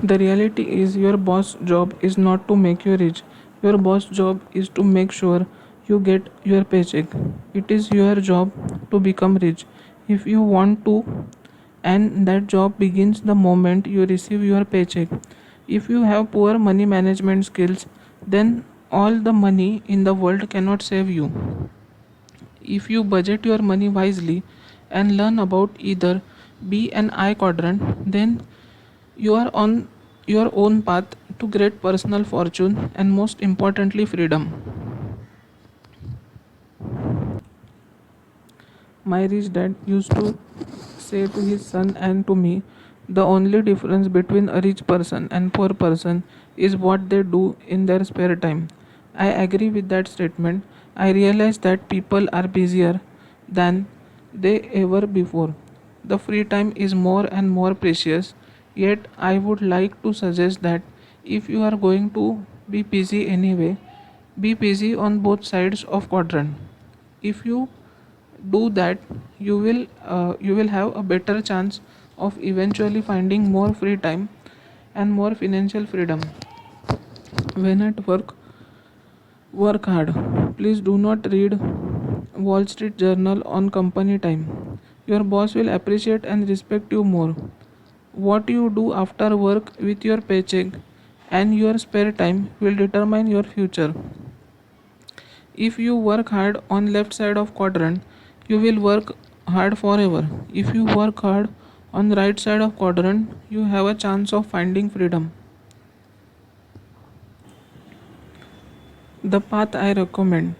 The reality is your boss job is not to make you rich. Your boss job is to make sure you get your paycheck. It is your job to become rich if you want to, and that job begins the moment you receive your paycheck. If you have poor money management skills, then all the money in the world cannot save you. If you budget your money wisely and learn about either B and I quadrant, then you are on your own path to great personal fortune and most importantly freedom. My rich dad used to say to his son and to me, the only difference between a rich person and poor person is what they do in their spare time. I agree with that statement. I realize that people are busier than they ever before. The free time is more and more precious. Yet I would like to suggest that if you are going to be busy anyway, be busy on both sides of quadrant. If you do that, you will have a better chance of eventually finding more free time and more financial freedom. When at work, work hard. Please do not read Wall Street Journal on company time. Your boss will appreciate and respect you more. What you do after work with your paycheck and your spare time will determine your future. If you work hard on left side of quadrant, you will work hard forever. If you work hard on right side of quadrant, you have a chance of finding freedom. The path I recommend.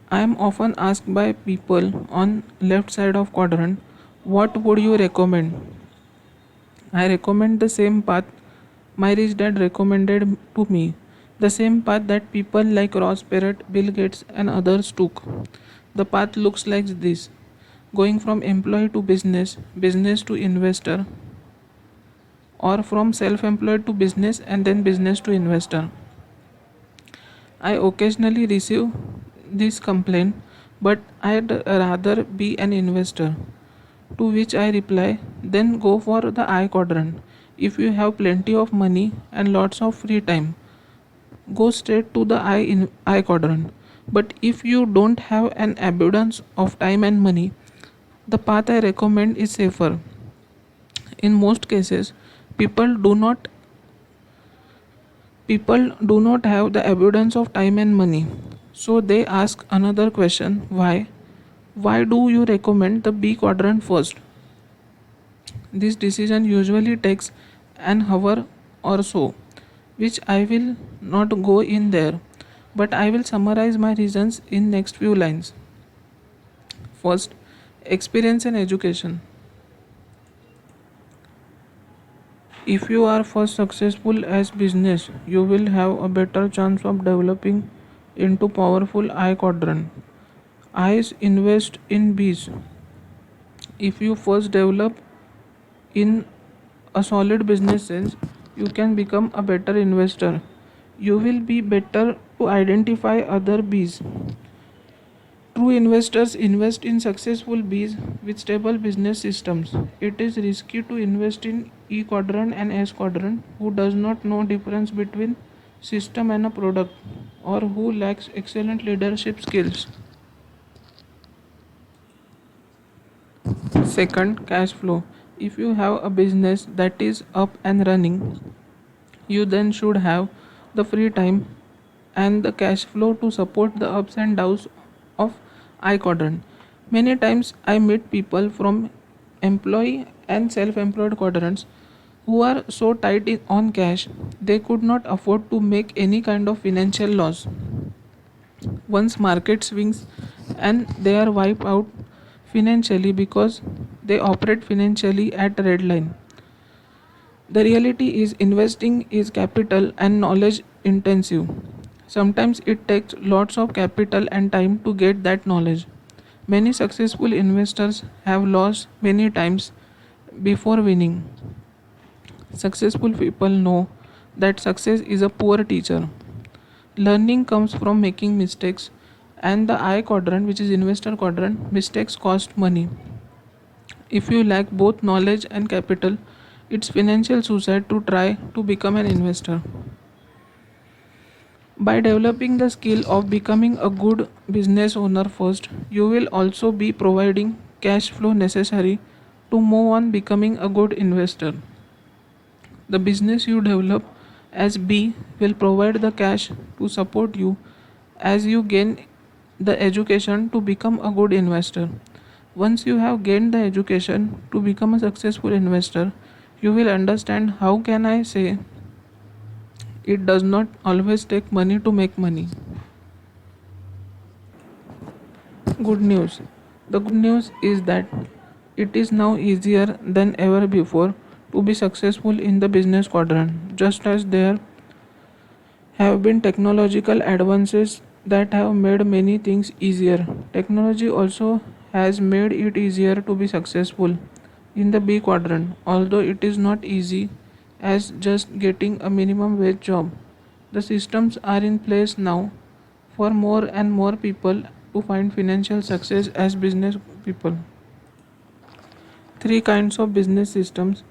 I am often asked by people on left side of quadrant, what would you recommend? I recommend the same path my rich dad recommended to me. The same path that people like Ross Perot, Bill Gates and others took. The path looks like this: going from employee to business, business to investor, or from self employed to business and then business to investor. I occasionally receive this complaint, but I'd rather be an investor. To which I reply, then go for the I quadrant. If you have plenty of money and lots of free time, go straight to the I quadrant. But if you don't have an abundance of time and money, the path I recommend is safer. In most cases, people do not people do not have the abundance of time and money. So they ask another question, why? Why do you recommend the B quadrant first? This decision usually takes an hour or so, which I will not go in there, but I will summarize my reasons in next few lines. First, experience and education. If you are first successful as business, you will have a better chance of developing into powerful I quadrant. I's invest in B's. If you first develop in a solid business sense, you can become a better investor. You will be better to identify other B's. True investors invest in successful Bs with stable business systems. It is risky to invest in E quadrant and S quadrant who does not know difference between system and a product or who lacks excellent leadership skills. Second, cash flow. If you have a business that is up and running, you then should have the free time and the cash flow to support the ups and downs of I quadrant. Many times I meet people from employee and self employed quadrants who are so tight on cash they could not afford to make any kind of financial loss. Once market swings and they are wiped out financially because they operate financially at red line. The reality is investing is capital and knowledge intensive. Sometimes it takes lots of capital and time to get that knowledge. Many successful investors have lost many times before winning. Successful people know that success is a poor teacher. Learning comes from making mistakes, and the I quadrant, which is investor quadrant, mistakes cost money. If you lack both knowledge and capital, It's financial suicide to try to become an investor. By developing the skill of becoming a good business owner first, you will also be providing cash flow necessary to move on becoming a good investor. The business you develop as B will provide the cash to support you as you gain the education to become a good investor. Once you have gained the education to become a successful investor, you will understand how can I say it does not always take money to make money. Good news. The good news is that it is now easier than ever before to be successful in the business quadrant, just as there have been technological advances that have made many things easier. Technology also has made it easier to be successful in the B quadrant, although it is not easy as just getting a minimum wage job. The systems are in place now for more and more people to find financial success as business people. Three kinds of business systems.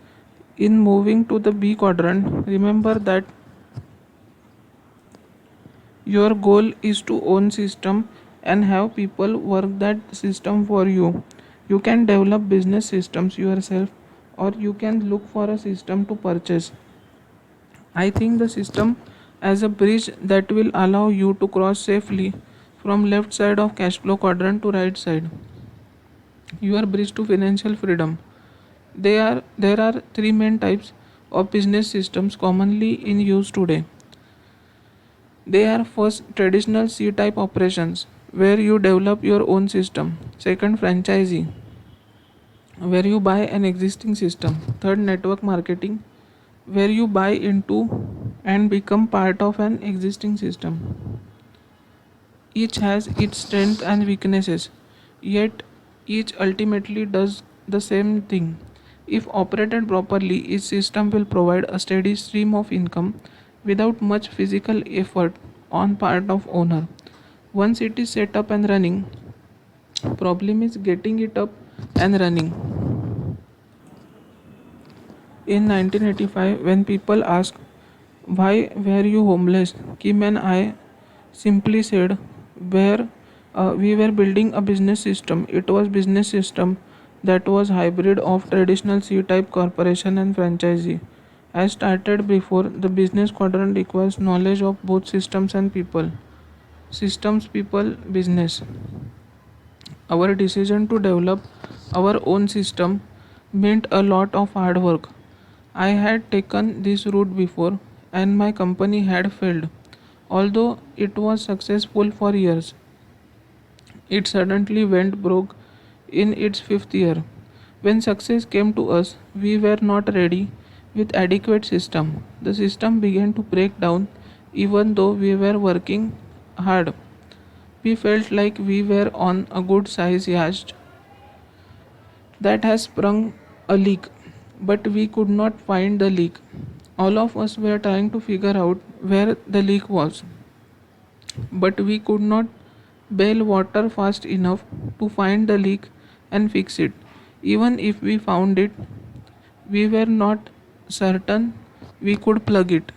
In moving to the B quadrant, remember that your goal is to own system and have people work that system for you. You can develop business systems yourself or you can look for a system to purchase. I think the system as a bridge that will allow you to cross safely from left side of cash flow quadrant to right side. Your bridge to financial freedom. There are three main types of business systems commonly in use today. They are first traditional C type operations where you develop your own system. Second franchisee where you buy an existing system. Third network marketing where you buy into and become part of an existing system. Each has its strengths and weaknesses, yet each ultimately does the same thing. If operated properly, each system will provide a steady stream of income without much physical effort on part of owner. Once it is set up and running, problem is getting it up and running. In 1985, when people asked why were you homeless, Kim and I simply said where we were building a business system. It was business system that was hybrid of traditional C-type corporation and franchisee. As started before, the business quadrant requires knowledge of both systems and people. Systems, people, business. Our decision to develop our own system meant a lot of hard work. I had taken this route before and my company had failed. Although it was successful for years, it suddenly went broke in its fifth year. When success came to us, we were not ready with adequate system. The system began to break down even though we were working hard. We felt like we were on a good size yacht that has sprung a leak, but we could not find the leak. All of us were trying to figure out where the leak was, but we could not bail water fast enough to find the leak and fix it. Even if we found it, we were not certain we could plug it.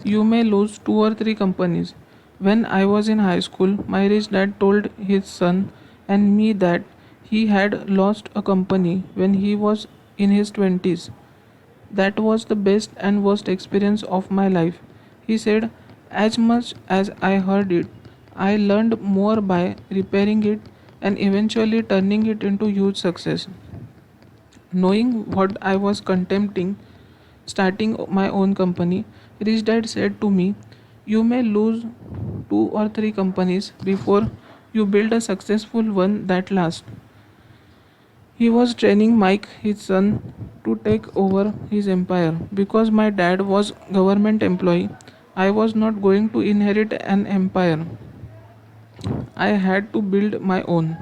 You may lose two or three companies. When I was in high school, my rich dad told his son and me that he had lost a company when he was in his 20s. That was the best and worst experience of my life. He said, as much as I heard it, I learned more by repairing it and eventually turning it into huge success. Knowing what I was contemplating starting my own company, Rich Dad said to me, you may lose two or three companies before you build a successful one that lasts. He was training Mike, his son, to take over his empire. Because my dad was government employee, I was not going to inherit an empire. I had to build my own.